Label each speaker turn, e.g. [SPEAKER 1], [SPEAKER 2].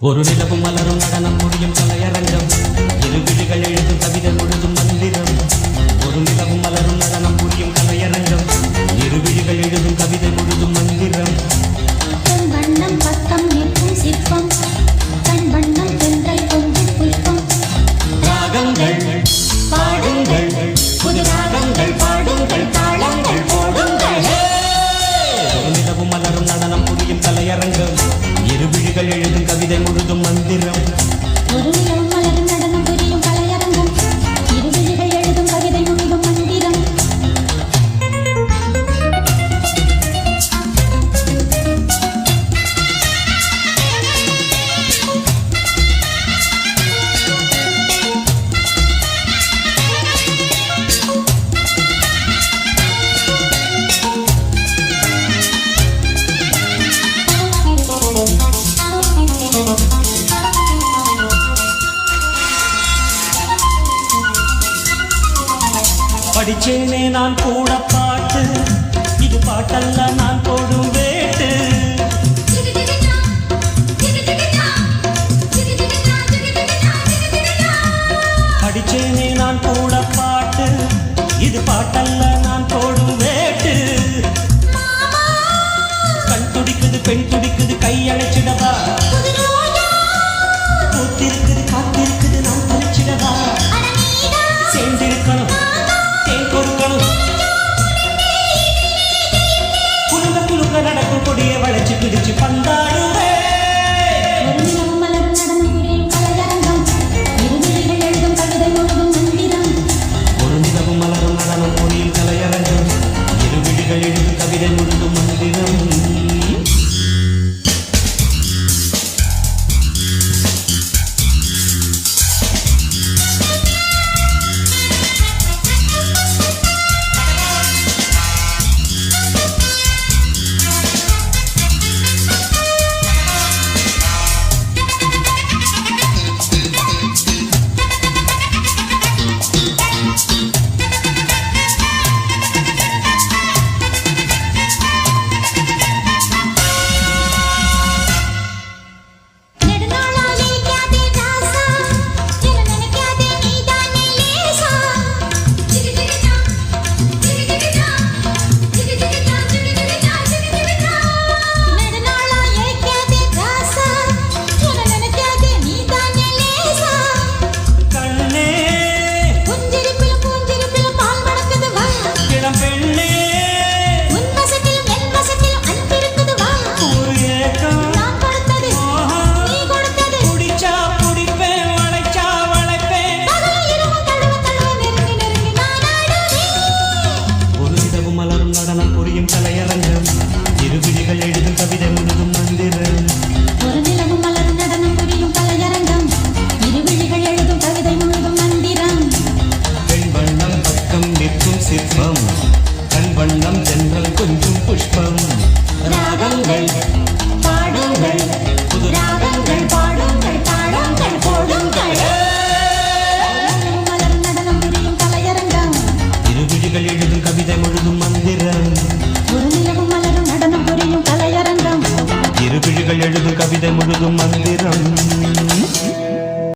[SPEAKER 1] ஒரு நிலவும் மலரும் நடனம் முடியும் கலையரங்கம் இரு விழிகள் எழுதும் கவிதை முழுதும் மந்திரம் ஒரு நிலவும் மலரும் நடனம் புரியும் கலையரங்கம் இரு விழிகள் எழுதும் கவிதை முழுதும் மந்திரம்
[SPEAKER 2] கண் வண்ணம் பக்கம் நிற்கும் சிற்பம் கண் வண்ணம் தென்றல் கொஞ்சம் புஷ்பம்
[SPEAKER 1] ராகங்கள் பாடுங்கள் புது ராகங்கள் பாடுங்கள் தாளங்கள் போடுங்கள் ஒரு நிலவும் மலரும் நடனம் புரியும் கலையரங்கம் இரு விழிகள் எழுதும் கவிதை முழுதும் மந்திரம்
[SPEAKER 2] ஒரு நிலவும் மலரும் நடனம் புரியும் கலையரங்கம் இரு விழிகள் எழுதும் கவிதை முழுதும் மந்திரம்
[SPEAKER 1] படிச்சேனே நான் கூட பாட்டு இது பாட்டல்ல நான் போடும் வேட்டு படிச்சேனே நான் கூட பாட்டு இது பாட்டல்ல நான் போடும் வேட்டு கண் துடிக்குது பெண் துடிக்குது கை அழைச்சிடவா பூத்திருக்குது காத்திருக்குது நான் பறிச்சிடவா சேர்ந்திருக்கணும் தேன் கொடுக்கணும் குழுங்க குழுங்க நடக்கும் கொடியை வளைச்சு பிடிச்சு பந்தாடுவே
[SPEAKER 2] ஒரு நிலவும் மலரும் நடனம் புரியும் கலையரங்கம் இரு விழிகள் எழுதும் கவிதை முழுதும் மந்திரம்
[SPEAKER 1] ஒரு நிலவும் மலரும் நடனம் பொறியில் கலையரங்கம் இரு விழிகள் எழுதும் கவிதை முழுதும் மந்திரம் நடனம் புரியும் கலையரங்கம் இரு விழிகள் எழுதும் கவிதை முழுதும் மந்திரம்
[SPEAKER 2] ஒரு நிலவும் மலரும் நடனம் புரியும் கலையரங்கம் இரு விழிகள் எழுதும் கவிதை முழுதும் மந்திரம்
[SPEAKER 1] பெண் வண்ணம் பக்கம் நிற்கும் சிற்பம் கண் வண்ணம் தென்றல் கொஞ்சம் புஷ்பம் ராகங்கள் பாடுங்கள் புது ராகங்கள் பாடுங்கள் தாளங்கள் போடுங்கள்
[SPEAKER 2] மலரும் நடனம் புரியும் கலையரங்கம்
[SPEAKER 1] இரு விழிகள் எழுதும் கவிதை முழுதும் மந்திரம்
[SPEAKER 2] ஒரு நிலவும் மலரும் நடனம் புரியும் கலையரங்கம்
[SPEAKER 1] இரு விழிகள் எழுதும் கவிதை முழுதும் மந்திரம்